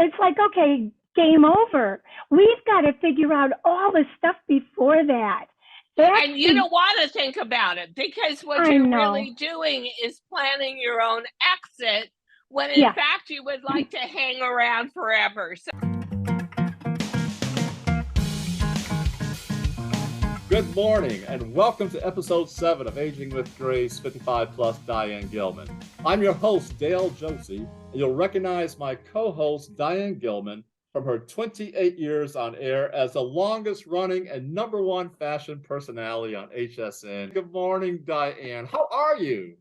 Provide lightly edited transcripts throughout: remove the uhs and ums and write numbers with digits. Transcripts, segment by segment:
it's like, okay, game over. We've got to figure out all the stuff before that. And you don't want to think about it, because what you're really doing is planning your own exit, when in fact you would like to hang around forever. Good morning and welcome to episode 7 of Aging with Grace 55 Plus Diane Gilman. I'm your host, Dale Josie, and you'll recognize my co-host, Diane Gilman, from her 28 years on air as the longest running and #1 fashion personality on HSN. Good morning, Diane. How are you?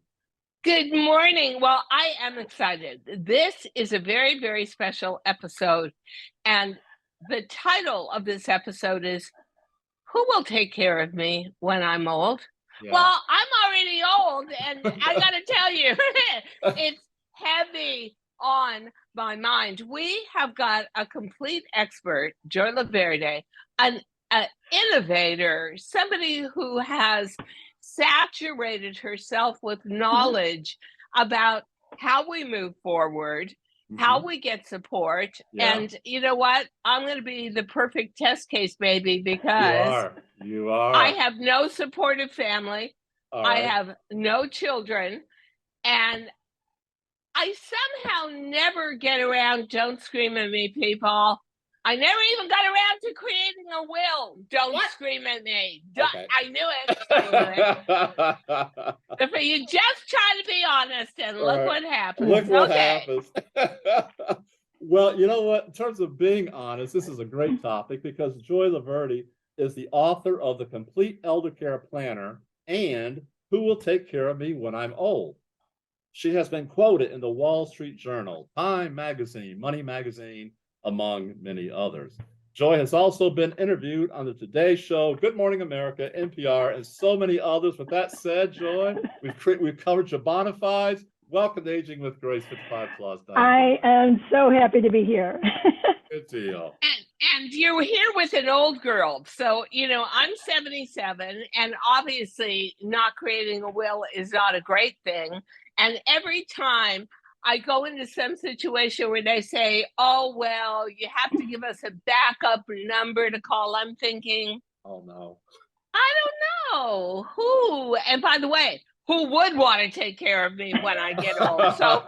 Good morning. Well, I am excited. This is a very, very special episode. And the title of this episode is, Who Will Take Care of Me When I'm Old? Yeah. Well, I'm already old, and I got to tell you, it's heavy on my mind. We have got a complete expert, Joy Loverde, an innovator, somebody who has saturated herself with knowledge about how we move forward, how we get support. And you know what? I'm going to be the perfect test case, baby, because you are. I have no supportive family. I have no children. And I somehow never get around, don't scream at me, people. I never even got around to creating a will. Don't scream at me. Okay. I knew it. If you just try to be honest, and look what happens. Look what happens. Well, you know what? In terms of being honest, this is a great topic because Joy Loverde is the author of The Complete Elder Care Planner and Who Will Take Care of Me When I'm Old. She has been quoted in the Wall Street Journal, Time Magazine, Money Magazine, among many others. Joy has also been interviewed on the Today Show, Good Morning America, NPR, and so many others. With that said, Joy, we've covered your bona fides. Welcome to Aging with Grace 55 Plus. I am so happy to be here. Good deal. And you're here with an old girl. So, I'm 77, and obviously not creating a will is not a great thing. And every time I go into some situation where they say, oh, well, you have to give us a backup number to call, I'm thinking, oh, no. I don't know who. And by the way, who would want to take care of me when I get old? So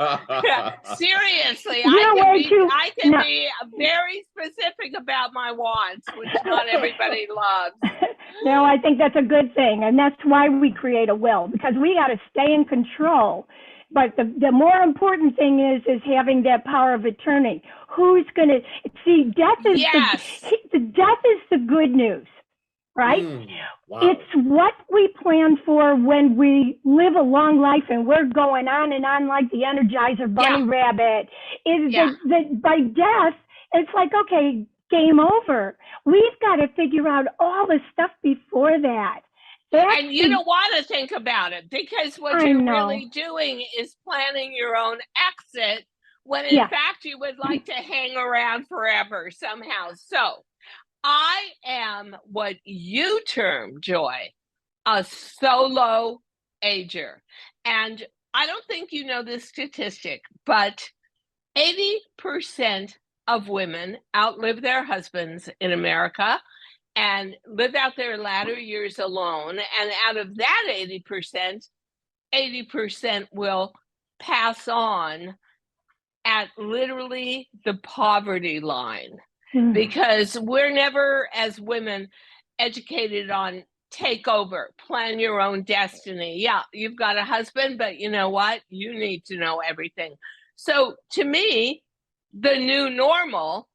seriously, I can be very specific about my wants, which not everybody loves. No, I think that's a good thing. And that's why we create a will, because we got to stay in control. But the more important thing is having that power of attorney. Who's going to see? Death is death is the good news, right? Wow. It's what we plan for when we live a long life, and we're going on and on like the Energizer Bunny Rabbit. By death, it's like, okay, game over. We've got to figure out all the stuff before that. And you don't want to think about it, because what you're really doing is planning your own exit, when in fact you would like to hang around forever somehow. So I am what you term, Joy, a solo ager. And I don't think you know this statistic, but 80% of women outlive their husbands in America and live out their latter years alone. And out of that 80% will pass on at literally the poverty line. Because we're never, as women, educated on take over, plan your own destiny. Yeah, you've got a husband, but you know what? You need to know everything. So to me, the new normal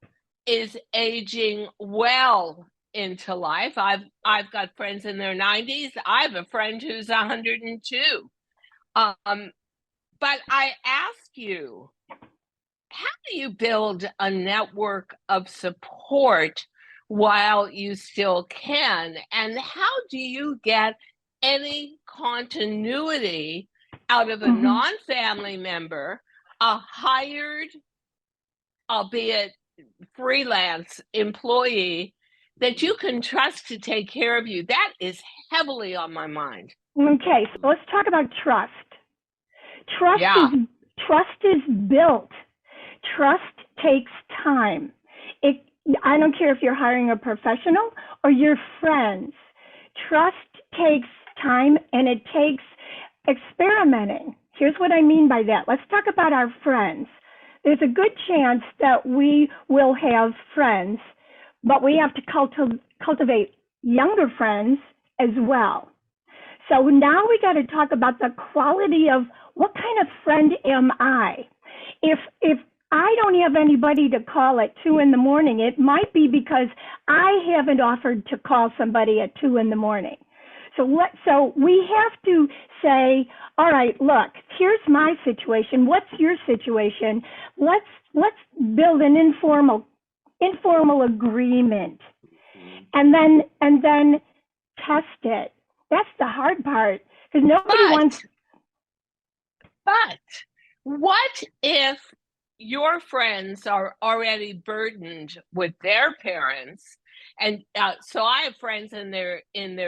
is aging well into life. I've got friends in their 90s. I have a friend who's 102. But I ask you, how do you build a network of support while you still can? And how do you get any continuity out of a non-family member, a hired, albeit freelance employee, that you can trust to take care of you? That is heavily on my mind. Okay, so let's talk about trust. Trust is built. Trust takes time. I don't care if you're hiring a professional or your friends. Trust takes time, and it takes experimenting. Here's what I mean by that. Let's talk about our friends. There's a good chance that we will have friends, but we have to cultivate younger friends as well. So now we got to talk about the quality of what kind of friend am I? If I don't have anybody to call at 2 in the morning, it might be because I haven't offered to call somebody at 2 in the morning. So we have to say, all right, look, here's my situation. What's your situation? Let's build an informal agreement, and then test it. That's the hard part, because nobody wants. But what if your friends are already burdened with their parents? And so I have friends in their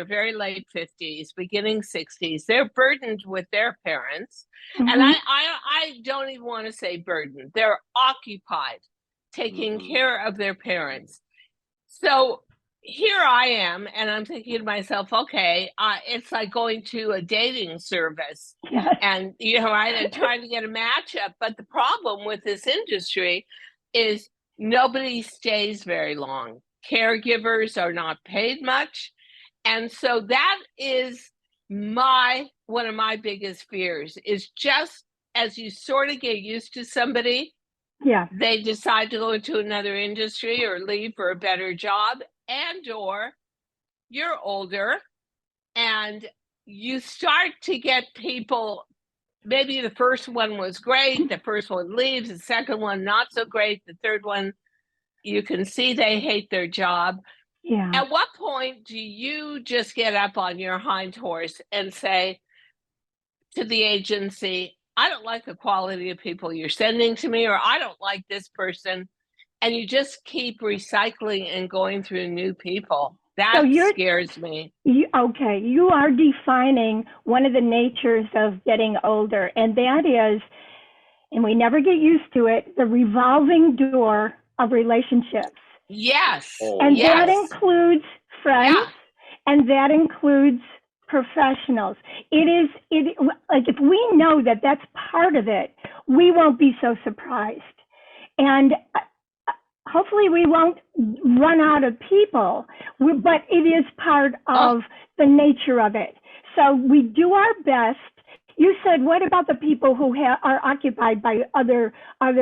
very late 50s, beginning 60s. They're burdened with their parents. Mm-hmm. And I don't even want to say burdened. They're occupied taking care of their parents. So here I am, and I'm thinking to myself, okay, it's like going to a dating service. Yes. And, right, and trying to get a matchup. But the problem with this industry is nobody stays very long. Caregivers are not paid much. And so that is one of my biggest fears, is just as you sort of get used to somebody, they decide to go into another industry or leave for a better job, and or you're older and you start to get people, maybe the first one was great, the first one leaves, the second one not so great, the third one, you can see they hate their job. Yeah. At what point do you just get up on your hind horse and say to the agency, I don't like the quality of people you're sending to me, or I don't like this person, and you just keep recycling and going through new people? That scares me. You are defining one of the natures of getting older, and that is, and we never get used to it, the revolving door of relationships. Yes. And that includes friends, and that includes professionals. Like, if we know that that's part of it, we won't be so surprised. And hopefully we won't run out of people, but it is part of the nature of it. So we do our best. You said, what about the people who are occupied by other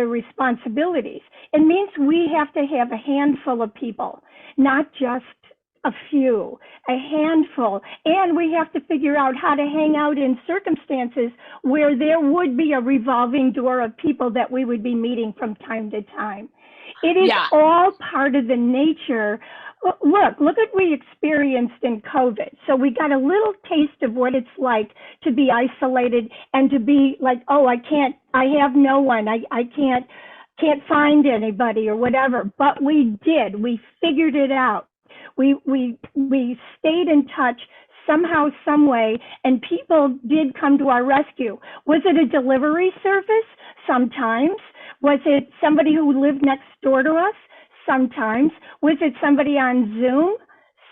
responsibilities? It means we have to have a handful of people, not just a few, a handful. And we have to figure out how to hang out in circumstances where there would be a revolving door of people that we would be meeting from time to time. It is all part of the nature. Look what we experienced in COVID. So we got a little taste of what it's like to be isolated and to be like, I have no one. I can't find anybody or whatever. But we did. We figured it out. We stayed in touch somehow, some way, and people did come to our rescue. Was it a delivery service? Sometimes. Was it somebody who lived next door to us? Sometimes. Was it somebody on Zoom?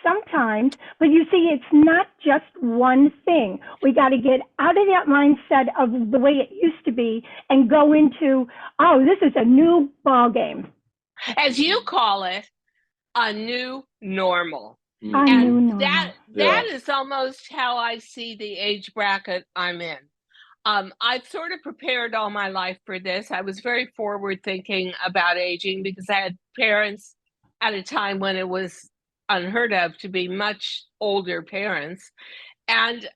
Sometimes. But you see, it's not just one thing. We got to get out of that mindset of the way it used to be and go into, this is a new ball game. As you call it, a new normal. That is almost how I see the age bracket I'm in. I've sort of prepared all my life for this. I was very forward thinking about aging because I had parents at a time when it was unheard of to be much older parents. And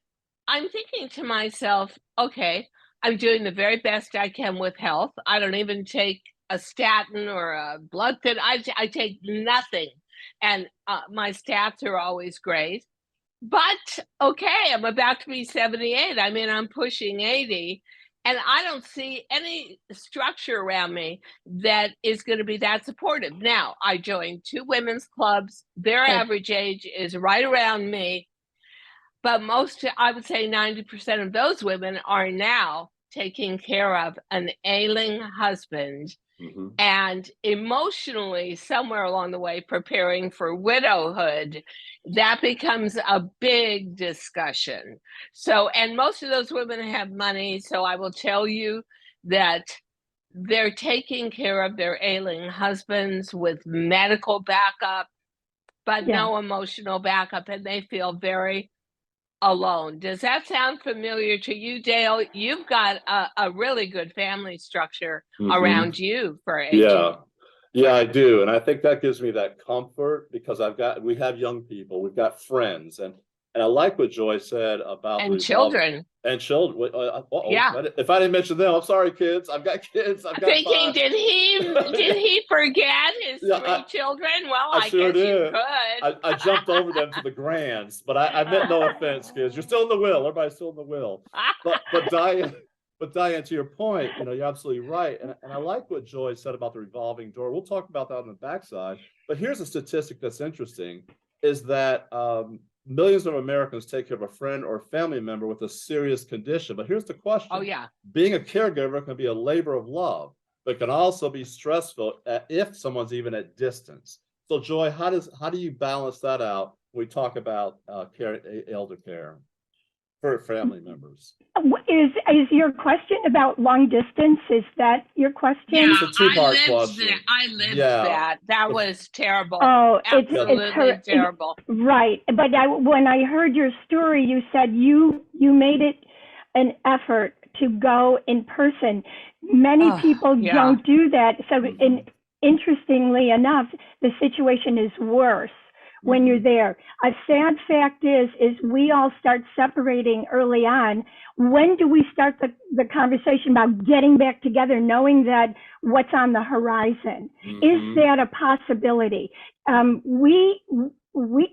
I'm thinking to myself, okay, I'm doing the very best I can with health. I don't even take a statin or a blood thinner. I take nothing. And my stats are always great. But okay, I'm about to be 78. I mean, I'm pushing 80, and I don't see any structure around me that is going to be that supportive. Now, I joined 2 women's clubs. Their average age is right around me. But I would say 90% of those women are now taking care of an ailing husband and emotionally, somewhere along the way, preparing for widowhood, that becomes a big discussion. So, and most of those women have money, so I will tell you that they're taking care of their ailing husbands with medical backup, but no emotional backup, and they feel very alone. Does that sound familiar to you, Dale? You've got a really good family structure around you for aging. Yeah, I do. And I think that gives me that comfort because we have young people, we've got friends, and I like what Joy said about and children. And children. If I didn't mention them, I'm sorry, kids. I've got kids. I've got thinking, did he forget his three children? Well, I sure guess did. you could. I jumped over them to the grands, but I meant no offense, kids. You're still in the will. Everybody's still in the will. But Diane, to your point, you're absolutely right. And I like what Joy said about the revolving door. We'll talk about that on the backside. But here's a statistic that's interesting, is that millions of Americans take care of a friend or family member with a serious condition. But here's the question. Oh, yeah. Being a caregiver can be a labor of love, but can also be stressful if someone's even at distance. So Joy, how do you balance that out when we talk about elder care for family members? Is your question about long distance? Is that your question? Yeah, it's a two-part question. I lived that. That was terrible. Oh, absolutely terrible. Right. But when I heard your story, you said you made it an effort to go in person. Many people don't do that. So, interestingly enough, the situation is worse when you're there. A sad fact is we all start separating early on. When do we start the conversation about getting back together, knowing that what's on the horizon? Is that a possibility? We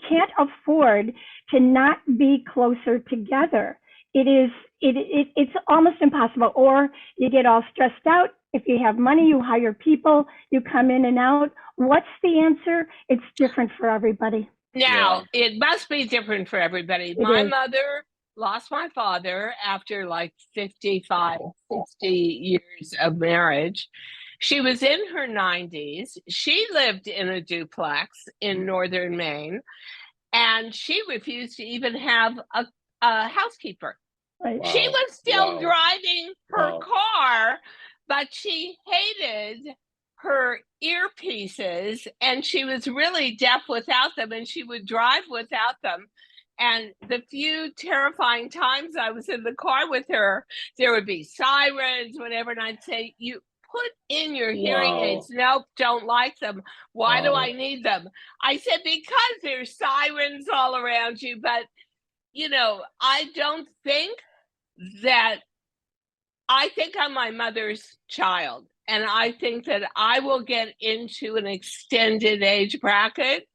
can't afford to not be closer together. It's almost impossible. Or you get all stressed out. If you have money, you hire people, you come in and out. What's the answer? It's different for everybody. Now, it must be different for everybody. My mother lost my father after like 55, 60 years of marriage. She was in her 90s. She lived in a duplex in northern Maine, and she refused to even have a housekeeper. Right. Wow. She was still driving her car, but she hated her earpieces, and she was really deaf without them, and she would drive without them. And the few terrifying times I was in the car with her, there would be sirens, whatever, and I'd say, you put in your hearing aids. Nope, don't like them. Why do I need them? I said, because there's sirens all around you. But, I don't think that, I think I'm my mother's child. And I think that I will get into an extended age bracket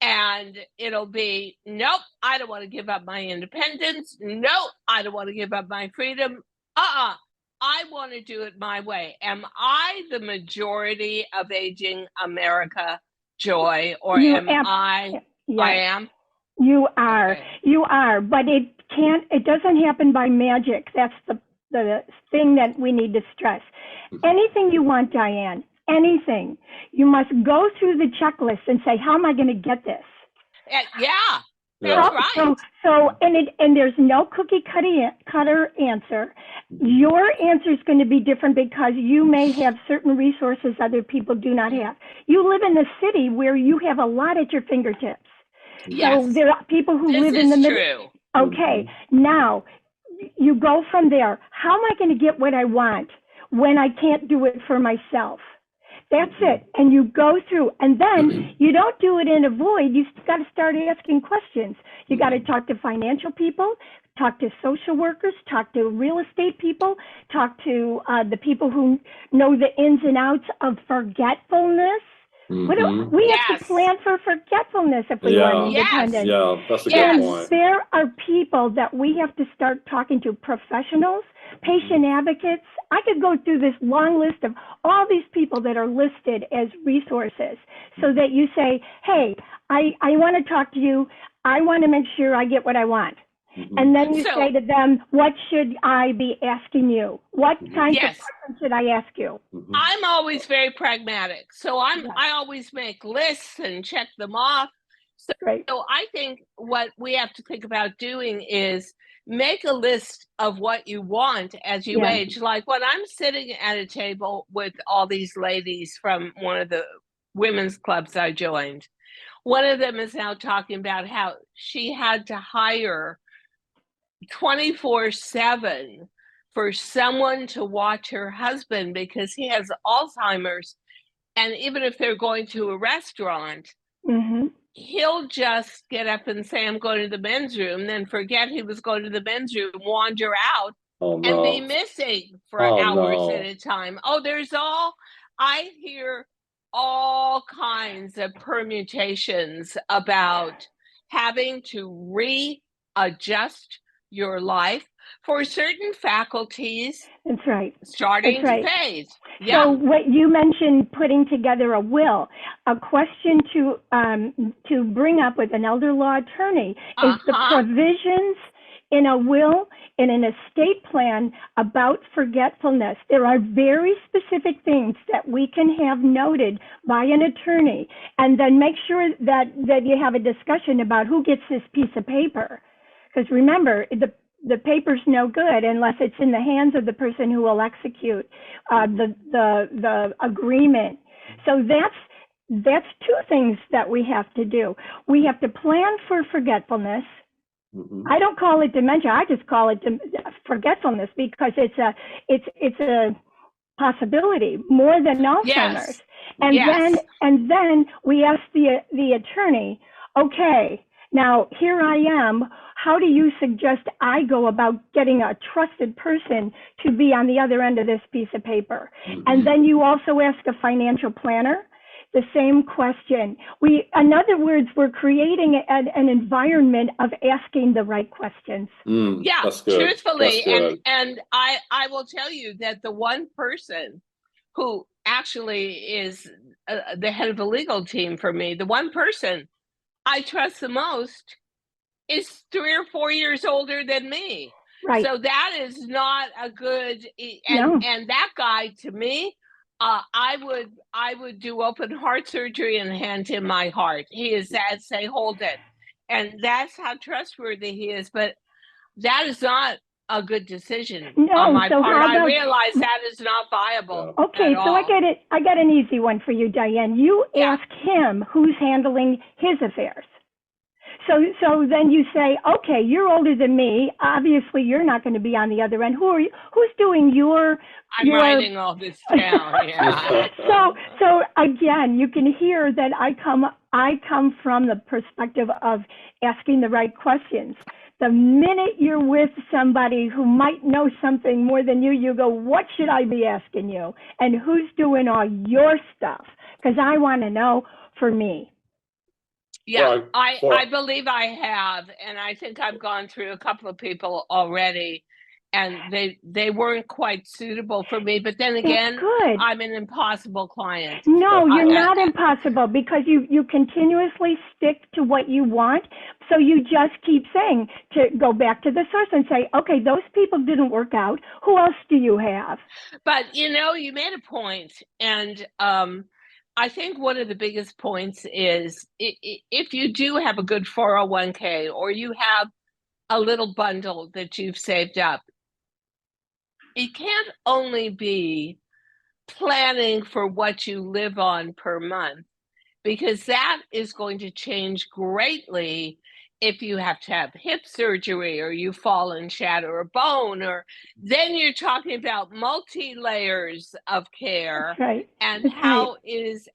and it'll be, nope, I don't want to give up my independence. Nope, I don't want to give up my freedom. I want to do it my way. Am I the majority of aging America, Joy? Or I am? You are. Okay. You are. But it doesn't happen by magic. That's the thing that we need to stress. Anything you want, Diane, anything, you must go through the checklist and say, how am I going to get this? That's right. So and there's no cookie cutter answer. Your answer is going to be different because you may have certain resources other people do not have. You live in a city where you have a lot at your fingertips. Yes. So there are people who live in the middle. Okay. Now, you go from there. How am I going to get what I want when I can't do it for myself? That's it. And you go through, and then you don't do it in a void. You got to start asking questions. You got to talk to financial people, talk to social workers, talk to real estate people, talk to the people who know the ins and outs of forgetfulness. We have to plan for forgetfulness if we want independence. Yeah, that's a good point. There are people that we have to start talking to, professionals, patient advocates. I could go through this long list of all these people that are listed as resources so that you say, hey, I want to talk to you. I want to make sure I get what I want. And then you So- say to them, what should I be asking you? What kinds of Yes. questions should I ask you? I'm always very pragmatic. So Yeah. I always make lists and check them off. Great. So I think what we have to think about doing is make a list of what you want as you Yeah. age. Like when I'm sitting at a table with all these ladies from one of the women's clubs I joined, one of them is now talking about how she had to hire 24/7 for someone to watch her husband because he has Alzheimer's. And even if they're going to a restaurant, he'll just get up and say, I'm going to the men's room, then forget he was going to the men's room, wander out, and be missing for hours at a time. I hear all kinds of permutations about having to readjust your life for certain faculties. That's right. Starting That's right. to fade. So what you mentioned, putting together a will, a question to bring up with an elder law attorney is the provisions in a will, in an estate plan about forgetfulness. There are very specific things that we can have noted by an attorney, and then make sure that you have a discussion about who gets this piece of paper. Because remember, the paper's no good unless it's in the hands of the person who will execute the agreement. So that's two things that we have to do. We have to plan for forgetfulness. I don't call it dementia. I just call it forgetfulness because it's a possibility more than Alzheimer's. Yes. And then we ask the attorney, okay, now here I am. How do you suggest I go about getting a trusted person to be on the other end of this piece of paper? And then you also ask a financial planner the same question. In other words, we're creating an environment of asking the right questions. Truthfully. And I will tell you that the one person who actually is the head of a legal team for me, the one person I trust the most is 3 or 4 years older than me. Right. So that is not a good, and that guy to me, I would do open heart surgery and hand him my heart. He is that, say, hold it. And that's how trustworthy he is. But that is not a good decision on my part. I realize that is not viable. Okay, so I get it. I got an easy one for you, Diane. You ask him who's handling his affairs. So then you say, okay, you're older than me. Obviously, you're not going to be on the other end. Who are you? Who's doing your? I'm writing all this down. Yeah. So again, you can hear that I come from the perspective of asking the right questions. The minute you're with somebody who might know something more than you, you go, what should I be asking you? And who's doing all your stuff? Because I want to know for me. Yeah, I believe I have, and I think I've gone through a couple of people already, and they weren't quite suitable for me. But then again, I'm an impossible client. No, you're not impossible because you continuously stick to what you want. So you just keep saying to go back to the source and say, okay, those people didn't work out. Who else do you have? But you made a point, and I think one of the biggest points is if you do have a good 401k or you have a little bundle that you've saved up, it can't only be planning for what you live on per month, because that is going to change greatly if you have to have hip surgery or you fall and shatter a bone, or then you're talking about multi-layers of care. And how is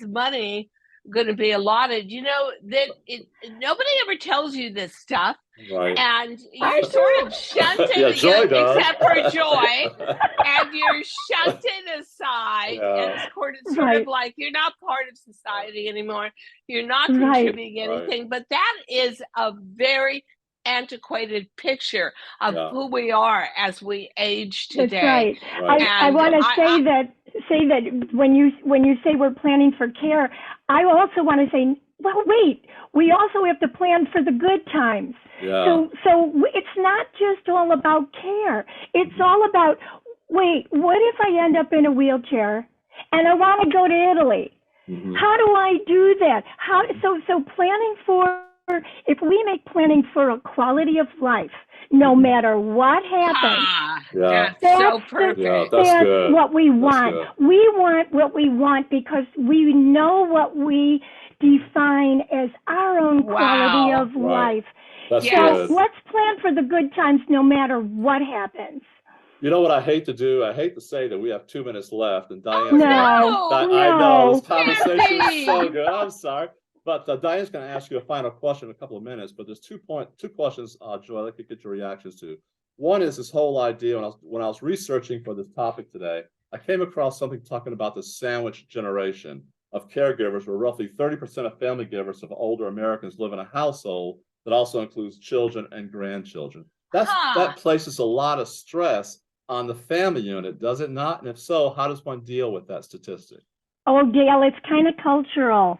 money going to be allotted? That nobody ever tells you this stuff. Right. And you're sort of shunted, Joy does. except for Joy, and you're shunted aside, and it's sort of like you're not part of society anymore. You're not contributing anything, but that is a very antiquated picture of who we are as we age today. That's right. I want to say that when you say we're planning for care, I also want to say well, wait, we also have to plan for the good times. Yeah. So it's not just all about care. It's all about, wait, what if I end up in a wheelchair and I want to go to Italy? How do I do that? So planning for, if we make planning for a quality of life, no matter what happens, That's so perfect. That's good. What we want. We want what we want because we know what we define as our own quality of life. That's so good. let's plan for the good times no matter what happens. You know what I hate to do? I hate to say that we have 2 minutes left, and Diane. I know this conversation is so good. I'm sorry, but Diane's going to ask you a final question in a couple of minutes. But there's two questions, Joy, I'd like to get your reactions to. One is this whole idea. When I was researching for this topic today, I came across something talking about the sandwich generation of caregivers, where roughly 30% of family givers of older Americans live in a household that also includes children and grandchildren. That places a lot of stress on the family unit, does it not? And if so, how does one deal with that statistic? Oh, Gail, it's kind of cultural.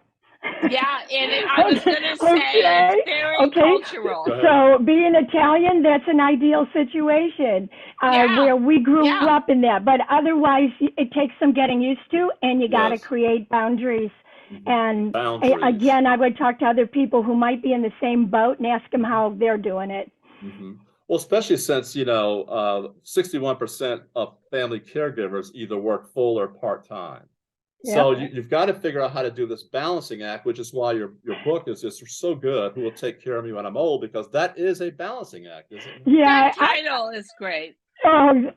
Yeah, and I was going to say it's very cultural. So being Italian, that's an ideal situation where we grew up in that. But otherwise, it takes some getting used to, and you got to create boundaries. And again, I would talk to other people who might be in the same boat and ask them how they're doing it. Well, especially since, 61% of family caregivers either work full or part-time. So you've got to figure out how to do this balancing act, which is why your book is just so good, Who Will Take Care of Me When I'm Old, because that is a balancing act, isn't it? Yeah. That title is great. I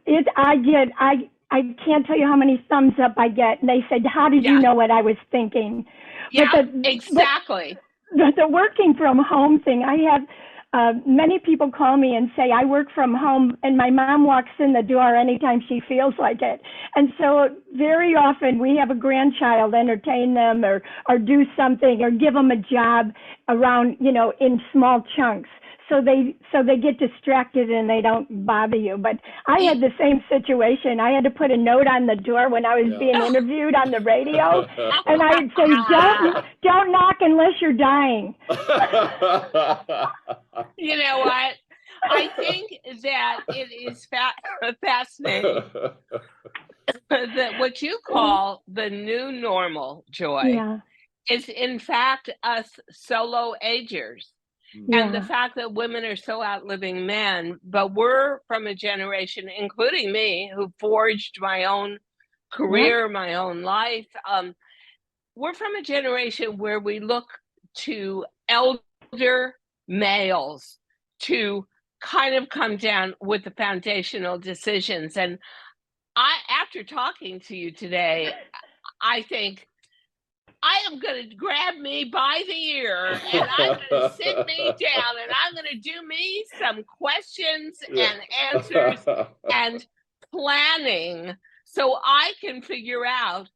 can't tell you how many thumbs up I get. And they said, how did you know what I was thinking? Yeah, exactly. But the working from home thing, I have many people call me and say, I work from home, and my mom walks in the door anytime she feels like it. And so very often we have a grandchild, entertain them or do something or give them a job around, in small chunks. So they get distracted and they don't bother you. But I had the same situation. I had to put a note on the door when I was being interviewed on the radio, and I would say, "Don't knock unless you're dying." You know what? I think that it is fascinating that what you call the new normal, Joy, is in fact us solo agers. And the fact that women are so outliving men, but we're from a generation, including me, who forged my own career, my own life. We're from a generation where we look to elder males to kind of come down with the foundational decisions. And after talking to you today, I think, I am going to grab me by the ear and I'm going to sit me down and I'm going to do me some questions and answers and planning so I can figure out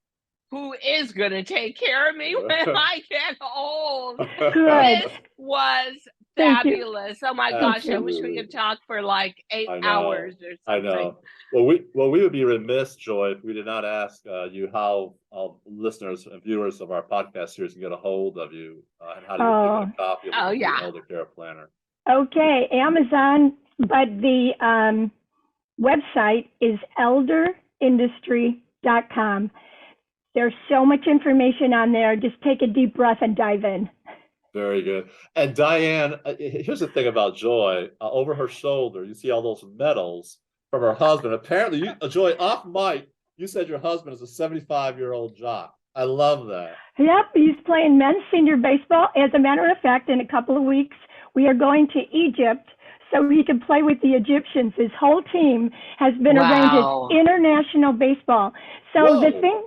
who is going to take care of me when I get old. This was fabulous. Oh my gosh, I wish we could talk for like 8 hours or something. I know. Well, we would be remiss, Joy, if we did not ask you how listeners and viewers of our podcast series can get a hold of you and how do you get a copy of the Elder Care Planner. Okay, Amazon, but the website is elderindustry.com. There's so much information on there. Just take a deep breath and dive in. Very good. And Diane, here's the thing about Joy. Over her shoulder, you see all those medals from her husband. Apparently, Joy, off mic, you said your husband is a 75-year-old jock. I love that. Yep, he's playing men's senior baseball. As a matter of fact, in a couple of weeks, we are going to Egypt so he can play with the Egyptians. His whole team has been arranged as international baseball. So the thing,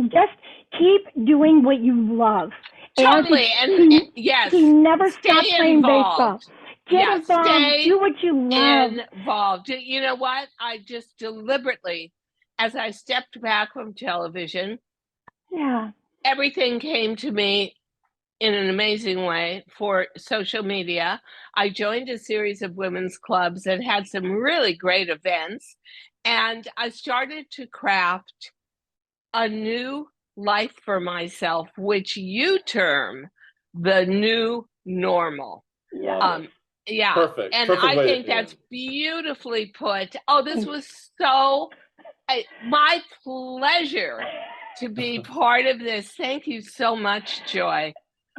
just keep doing what you love. Totally, he never stopped playing baseball. Get involved, do what you love. Involved. You know what? I just deliberately, as I stepped back from television, everything came to me in an amazing way for social media. I joined a series of women's clubs that had some really great events, and I started to craft a new life for myself, which you term the new normal. Love it. Yeah. Perfect. And Perfect I way think to that's end. beautifully put. Oh, this was so my pleasure to be part of this. Thank you so much, Joy.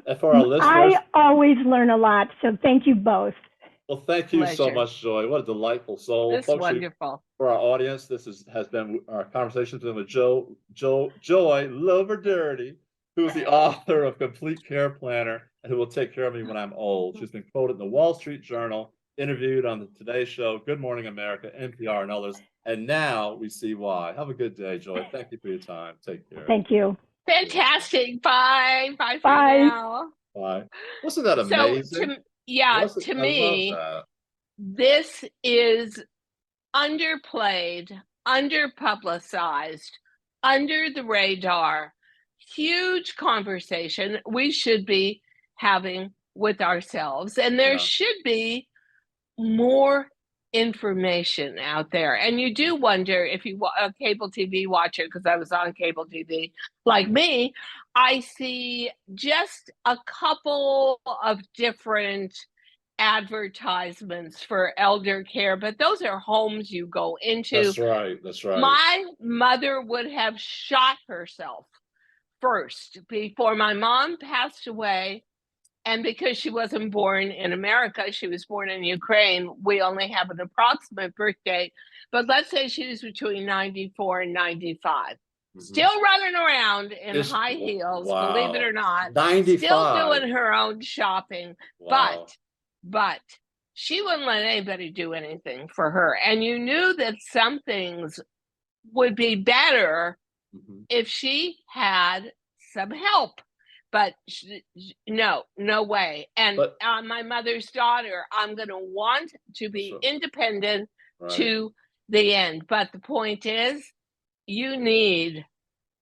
And for our listeners, I always learn a lot, so thank you both. well, thank you so Pleasure. much, Joy. What a delightful soul. This Folks, wonderful. for our audience, this has been our conversation with Joy Loverde, who is the author of Complete Care Planner and who will take care of me when I'm old. She's been quoted in the Wall Street Journal, interviewed on the Today Show, Good Morning America, NPR, and others. And now we see why. Have a good day, Joy. Thank you for your time. Take care. Thank you. Fantastic. Bye. Bye for Bye. now. Bye. Wasn't that amazing? So to me, this is underplayed, underpublicized, under the radar, huge conversation we should be having with ourselves. And there should be more information out there. And you do wonder if you a cable TV watcher, because I was on cable TV like me, I see just a couple of different advertisements for elder care, but those are homes you go into. That's right. That's right. My mother would have shot herself first before my mom passed away. And because she wasn't born in America, she was born in Ukraine, we only have an approximate birth date. But let's say she was between 94 and 95. Still running around in high heels, believe it or not. 95. Still doing her own shopping. Wow. But she wouldn't let anybody do anything for her. And you knew that some things would be better if she had some help. But no way. And my mother's daughter, I'm going to want to be independent to the end. But the point is, you need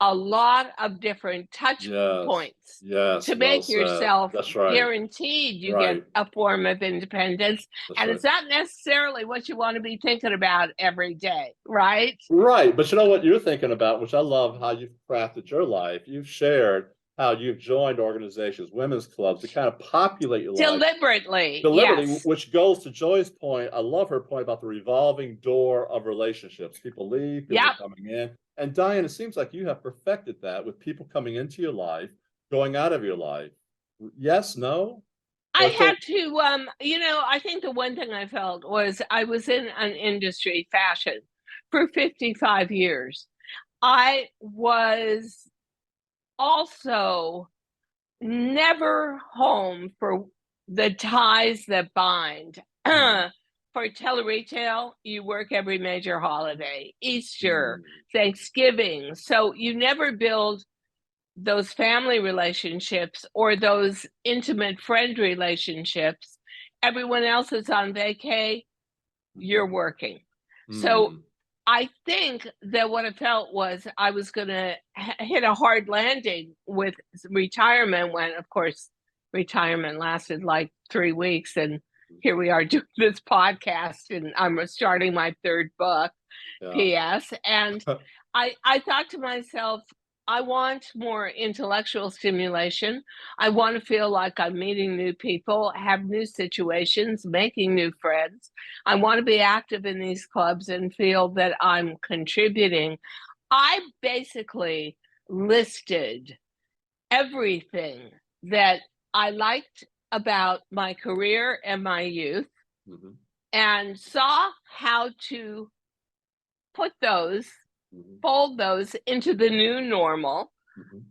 a lot of different touch points to make yourself guaranteed you get a form of independence. And it's not necessarily what you want to be thinking about every day, right? Right. But you know what you're thinking about, which I love how you've crafted your life. You've shared how you've joined organizations, women's clubs, to kind of populate your life. Deliberately, yes. Which goes to Joy's point. I love her point about the revolving door of relationships. People leave, people are coming in. And Diane, it seems like you have perfected that with people coming into your life, going out of your life. Yes, no? I had to, I think the one thing I felt was I was in an industry, fashion, for 55 years. I was also never home for the ties that bind. For tele-retail, you work every major holiday, Easter, Thanksgiving. So you never build those family relationships or those intimate friend relationships. Everyone else is on vacay, you're working. So I think that what I felt was I was going to hit a hard landing with retirement when, of course, retirement lasted like 3 weeks. And here we are doing this podcast and I'm starting my third book, PS. And I thought to myself, I want more intellectual stimulation. I want to feel like I'm meeting new people, have new situations, making new friends. I want to be active in these clubs and feel that I'm contributing. I basically listed everything that I liked about my career and my youth and saw how to put those fold those into the new normal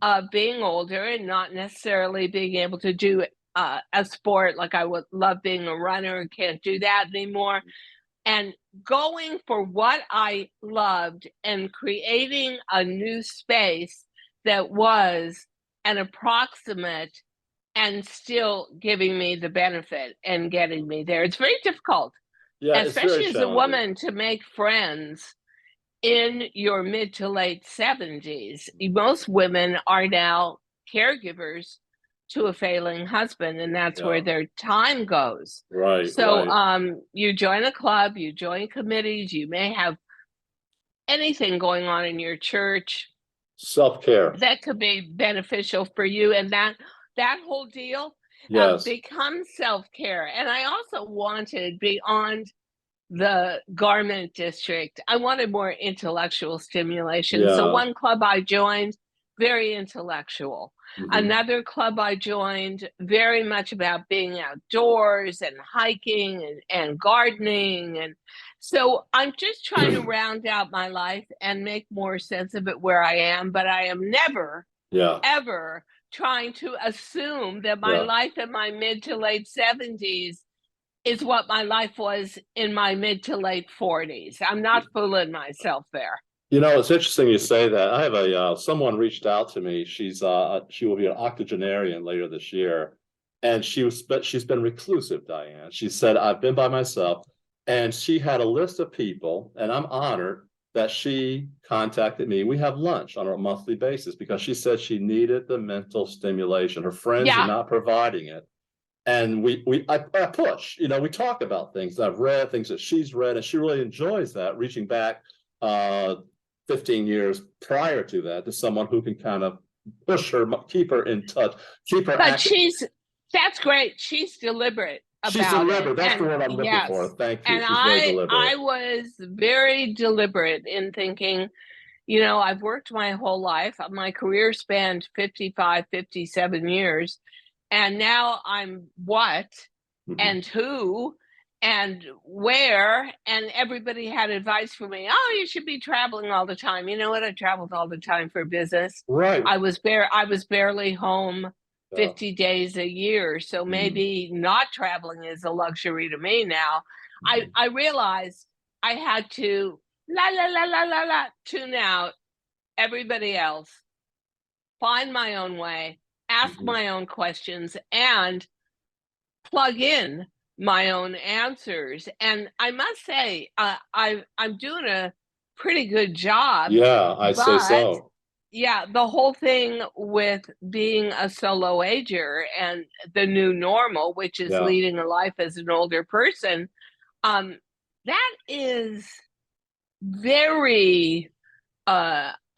of being older and not necessarily being able to do a sport like I would love being a runner and can't do that anymore. And going for what I loved and creating a new space that was an approximate and still giving me the benefit and getting me there. It's very difficult, especially as a woman, to make friends in your mid to late 70s. Most women are now caregivers to a failing husband, and that's where their time goes. So you join a club, you join committees, you may have anything going on in your church. Self-care. that could be beneficial for you, and that whole deal Yes. becomes self-care. And I also wanted, beyond the garment district, I wanted more intellectual stimulation. So Yeah. one club I joined, very intellectual. Mhm. Another club I joined, very much about being outdoors and hiking and gardening. And so I'm just trying to round out my life and make more sense of it where I am, but I am never, Yeah. ever trying to assume that my Yeah. life in my mid to late 70s is what my life was in my mid to late 40s. I'm not fooling myself there. You know, it's interesting you say that. I have a someone reached out to me. She will be an octogenarian later this year, and she's been reclusive, Diane. She said, I've been by myself, and she had a list of people, and I'm honored that she contacted me. We have lunch on a monthly basis because she said she needed the mental stimulation. Her friends are not providing it. And I push, you know, we talk about things that I've read, things that she's read, and she really enjoys that, reaching back 15 years prior to that, to someone who can kind of push her, keep her in touch, keep her But active. that's great. She's deliberate about She's deliberate. it. That's the And word I'm looking yes, for. Thank you. and She's very deliberate. I was very deliberate in thinking, you know, I've worked my whole life. My career spanned 55, 57 years. And now I'm what and who and where, and everybody had advice for me. Oh, you should be traveling all the time. You know what? I traveled all the time for business. Right. I was barely home 50 days a year. So maybe not traveling is a luxury to me now. I realized I had to tune out everybody else, find my own way, ask my own questions, and plug in my own answers. And I must say, I'm doing a pretty good job. Yeah, I say so. Yeah, the whole thing with being a solo ager and the new normal, which is leading a life as an older person, that is very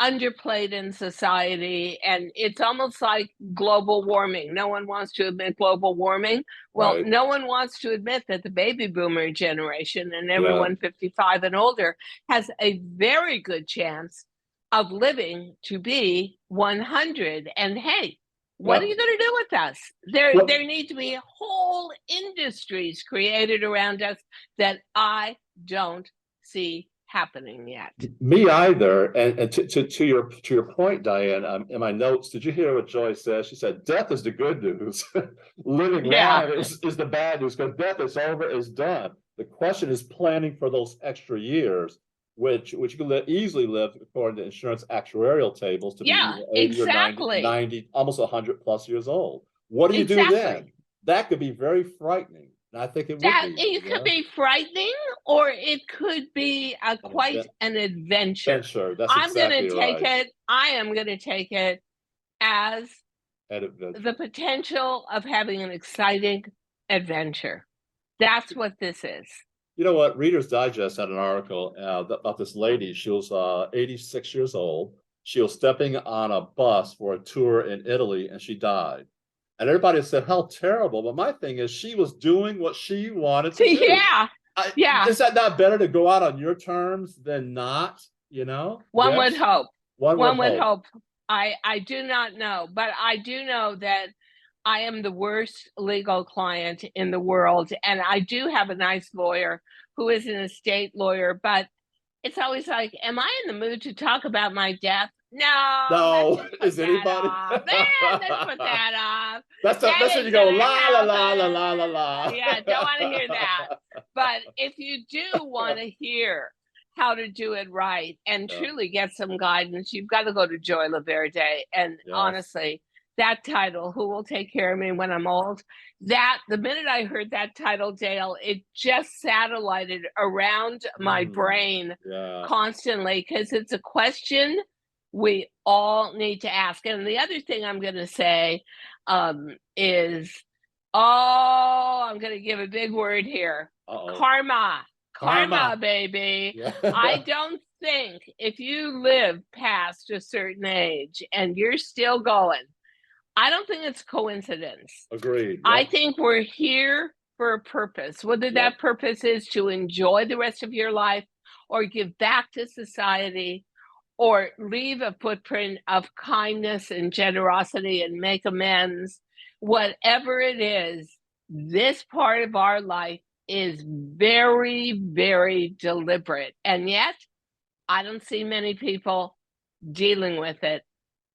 underplayed in society, and it's almost like global warming. No one wants to admit global warming. Well, no one wants to admit that the baby boomer generation and everyone 55 and older has a very good chance of living to be 100. And hey, what are you going to do with us? There need to be whole industries created around us that I don't see happening yet. Me either. And to your point, Diane, in my notes, did you hear what Joy says? She said, "Death is the good news. Living life is the bad news, because death is over, is done. The question is planning for those extra years, which you can easily live, according to insurance actuarial tables, to be 80 or 90, almost 100 plus years old. What do you do then? That could be very frightening. I think it would be. It could be frightening, or it could be quite an adventure. That's exactly right. I am going to take it as the potential of having an exciting adventure. That's what this is. You know what? Reader's Digest had an article about this lady. She was 86 years old. She was stepping on a bus for a tour in Italy, and she died. And everybody said, how terrible. But my thing is, she was doing what she wanted to do. Is that not better to go out on your terms than not, you know? One would hope. One would hope. I do not know, but I do know that I am the worst legal client in the world. And I do have a nice lawyer who is an estate lawyer, but it's always like, am I in the mood to talk about my death? No. Is anybody? Let's put that off. That's when you go la la. Yeah, don't want to hear that. But if you do want to hear how to do it right and truly get some guidance, you've got to go to Joy Loverde. And honestly, that title, Who Will Take Care of Me When I'm Old, that the minute I heard that title, Dale, it just satellited around my brain constantly, because it's a question we all need to ask. And the other thing I'm going to say is, I'm going to give a big word here. Karma, baby. I don't think if you live past a certain age and you're still going, I don't think it's coincidence. Agreed. I Yep. think we're here for a purpose, whether that purpose is to enjoy the rest of your life or give back to society or leave a footprint of kindness and generosity and make amends. Whatever it is, this part of our life is very, very deliberate. And yet, I don't see many people dealing with it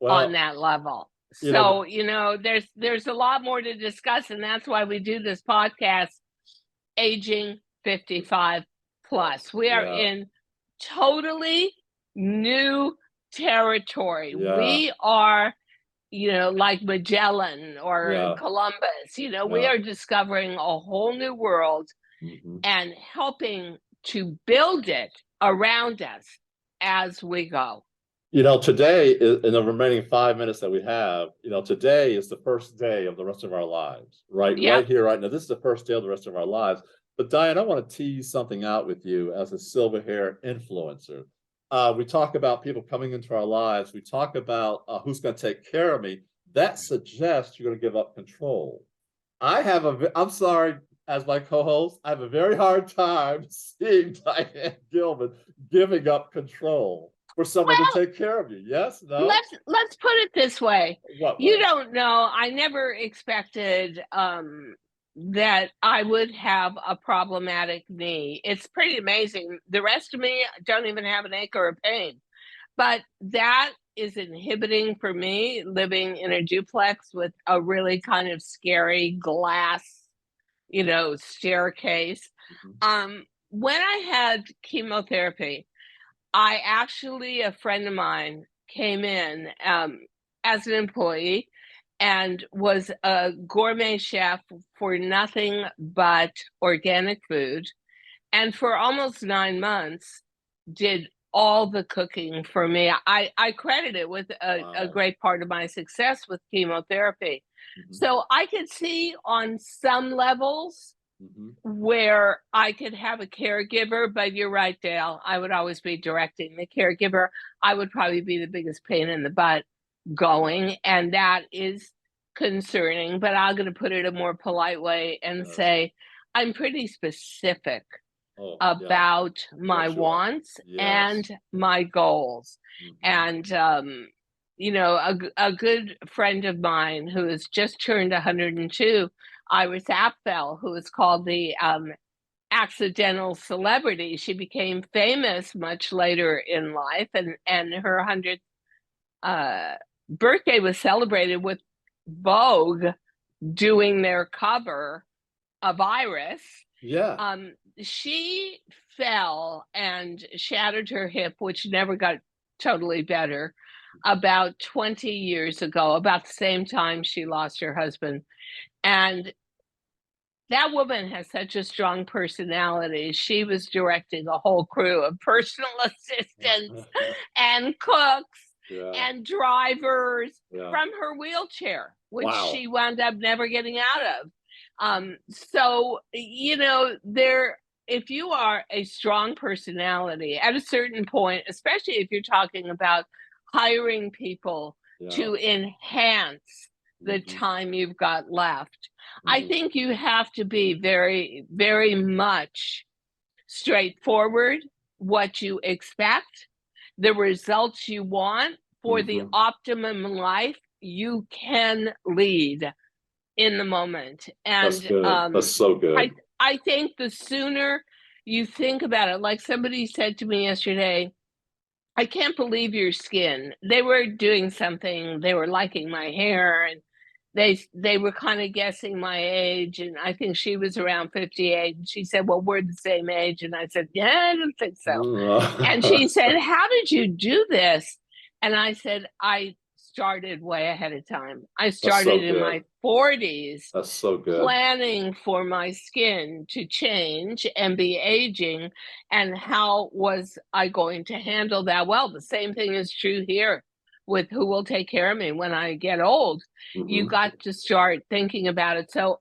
on that level. So, there's a lot more to discuss, and that's why we do this podcast, Aging 55 Plus. We are in totally new territory. We are, like Magellan or Columbus, we are discovering a whole new world and helping to build it around us as we go. Today, in the remaining 5 minutes that we have, today is the first day of the rest of our lives, right? Yep. Right here, right now. This is the first day of the rest of our lives. But Diane, I want to tease something out with you as a silver hair influencer. We talk about people coming into our lives. We talk about who's going to take care of me. That suggests you're going to give up control. I'm sorry, as my co-host, I have a very hard time seeing Diane Gilman giving up control for someone to take care of you. Yes? No? Let's put it this way. What you way? don't know. I never expected that I would have a problematic knee. It's pretty amazing. The rest of me don't even have an ache or a pain. But that is inhibiting for me, living in a duplex with a really kind of scary glass, staircase. When I had chemotherapy, a friend of mine came in as an employee and was a gourmet chef for nothing but organic food. And for almost 9 months, did all the cooking for me. I credit it with a great part of my success with chemotherapy. So I could see on some levels where I could have a caregiver, but you're right, Dale. I would always be directing the caregiver. I would probably be the biggest pain in the butt going, and that is concerning, but I'm going to put it a more polite way and say I'm pretty specific about my wants and my goals. And a good friend of mine who has just turned 102, Iris Apfel, who is called the accidental celebrity. She became famous much later in life, and her 100th birthday was celebrated with Vogue doing their cover of Iris. She fell and shattered her hip, which never got totally better, about 20 years ago, about the same time she lost her husband. And that woman has such a strong personality. She was directing a whole crew of personal assistants and cooks and drivers from her wheelchair, which she wound up never getting out of. So, if you are a strong personality at a certain point, especially if you're talking about hiring people to enhance the time you've got left, I think you have to be very, very much straightforward, what you expect, the results you want for the optimum life you can lead in the moment. And that's good. That's so good. I think the sooner you think about it, like somebody said to me yesterday, I can't believe your skin. They were doing something, they were liking my hair, and they were kind of guessing my age, and I think she was around 58, and she said, well, we're the same age. And I said, yeah, I don't think so. And she said, how did you do this? And I said, I started way ahead of time. I started in my 40s. That's so good. Planning for my skin to change and be aging, and how was I going to handle that? Well, the same thing is true here with who will take care of me when I get old. You got to start thinking about it. So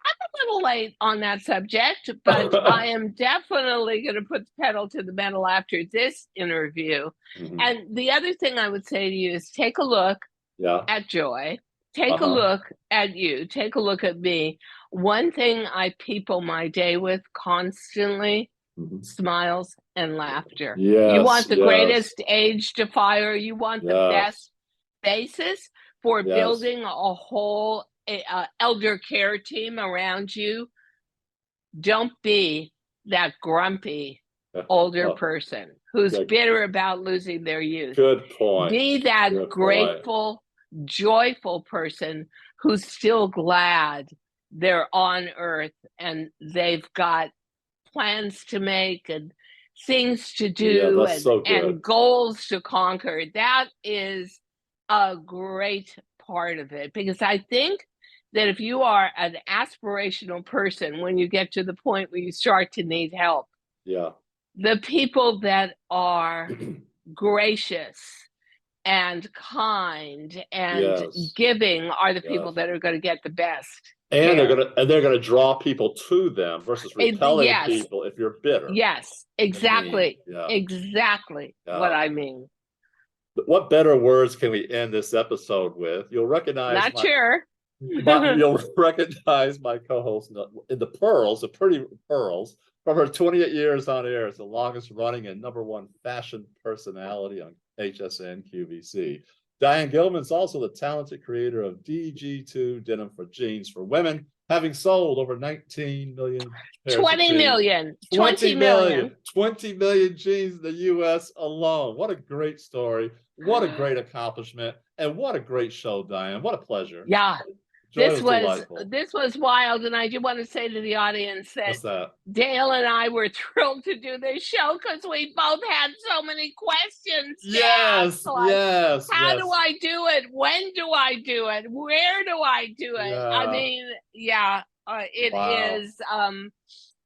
a little late on that subject, but I am definitely going to put the pedal to the metal after this interview. Mhm. And the other thing I would say to you is take a look Yeah. at Joy, take a look at you, take a look at me. One thing I people my day with constantly, Mhm. smiles and laughter. Yes, You want the yes, greatest age defier, you want the yes, best basis for yes. building a whole elder care team around you. Don't be that grumpy older Oh, person who's good, bitter about losing their youth. good point. Be that Good point. grateful, joyful person who's still glad they're on earth and they've got plans to make and things to Yeah, do that's so good. and goals to conquer. That is a great part of it, because I think that if you are an aspirational person, when you get to the point where you start to need help, Yeah. the people that are gracious and kind and Yes. giving are the people Yes. that are going to get the best And care. they're gonna draw people to them versus repelling Yes, people if you're bitter. yes, and mean. exactly, Yeah. exactly what Yeah. I mean. But what better words can we end this episode with? You'll recognize Not sure. you'll recognize my co-host in the pearls, the pretty pearls, from her 28 years on air as the longest running and #1 fashion personality on HSN QVC. Diane Gilman is also the talented creator of DG2 Denim for Jeans for Women, having sold over 19 million pairs 20 of jeans. million. 20 million. 20 million jeans in the US alone. What a great story. What a great accomplishment. And what a great show, Diane. What a pleasure. Yeah. Joy This delightful. was wild, and I do want to say to the audience that, What's that? Dale and I were thrilled to do this show because we both had so many questions. Yes, like, yes. How do I do it? When do I do it? Where do I do it? Yeah. I mean, yeah, it is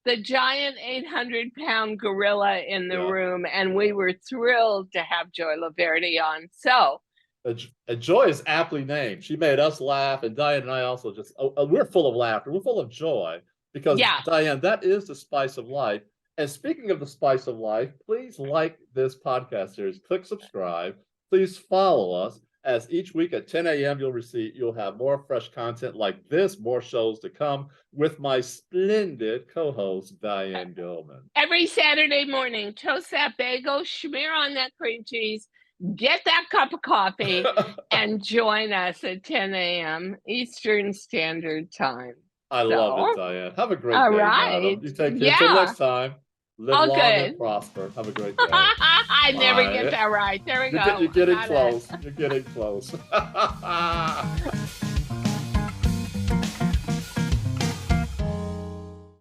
the giant 800-pound gorilla in the room, and we were thrilled to have Joy Loverde on. So. And Joy is aptly named. She made us laugh, and Diane and I also just, we're full of laughter. We're full of joy because, Diane, that is the spice of life. And speaking of the spice of life, please like this podcast series. Click subscribe. Please follow us, as each week at 10 a.m. you'll have more fresh content like this, more shows to come with my splendid co-host, Diane Gilman. Every Saturday morning, toast that bagel, smear on that cream cheese, get that cup of coffee, and join us at 10 a.m. Eastern Standard Time. I love it, Diane. Have a great day, madam. You take care. Until next time, live long and prosper. Have a great day. I never get that right. There we go. You're getting close. You're getting close.